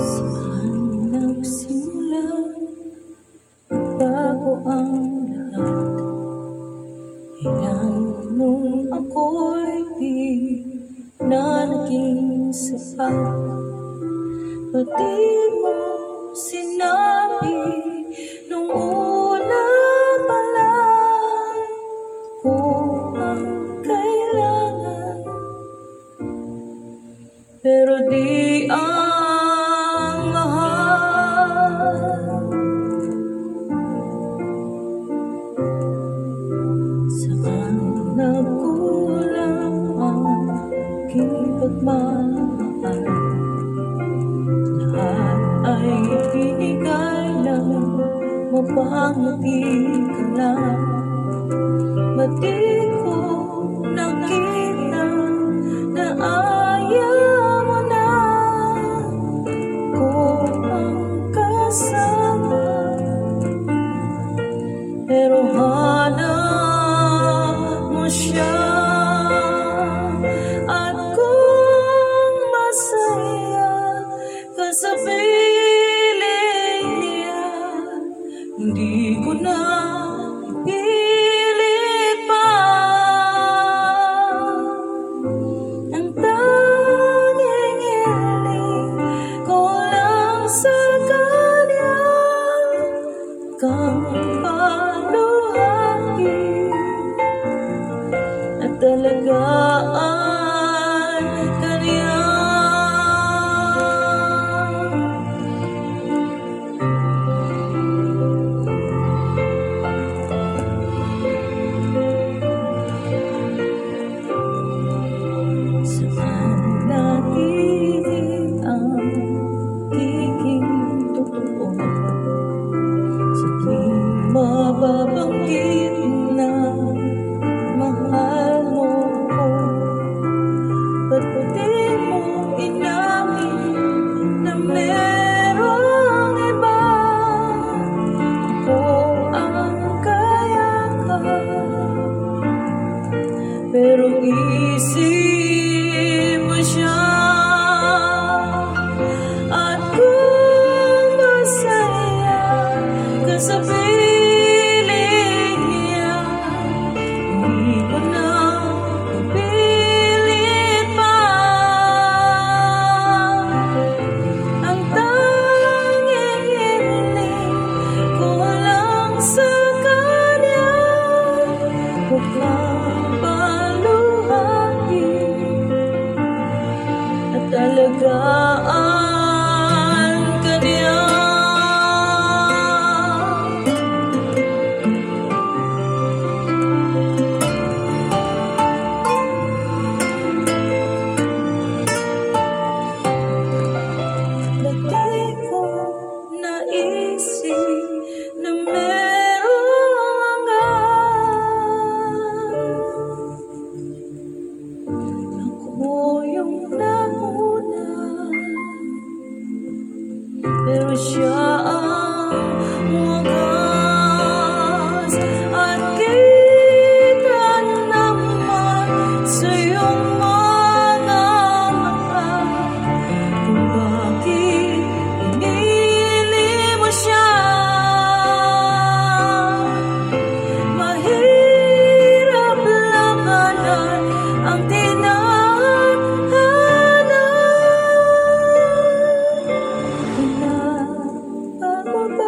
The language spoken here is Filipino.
Saan nagsimula at bago ang lahat? Ilan nung ako'y di na naging sapat? Ba't di mo sinabi nung una pa lang kung ang kailangan? Pero di ang mahal. Saan nagkulang ang aking pagmamahal? Lahat ay binigay ng mapangiti ka lang. Ba't di ko nakita na ayaw mo na kung ang kasama? Pero hanap mo siya, at kung masaya ka sa piling niya, hindi ko na pilit pa. Ang tanging hiling ko lang sa kanya, kang paluhain at talagaan kanya. Saan natin ang pagiging totoo? Sige, mababanggit na mahal mo ko. Ba't di mo inamin na merong iba? Ako ang kayakap, pero isip mo siya, at kung masaya ka sa piling niya, hindi ko na pipilit pa. Ang tanging hiling ko lang sa kanya, huwag kang paluhain at alagaan ka niya. Ba't di ko naisip na merong ako yung nauna, pero siya ang wakas? At kita naman sa iyong mga mata kung bakit pinili mo siya. Mahirap labanan ang tinadhana. Inapaubaya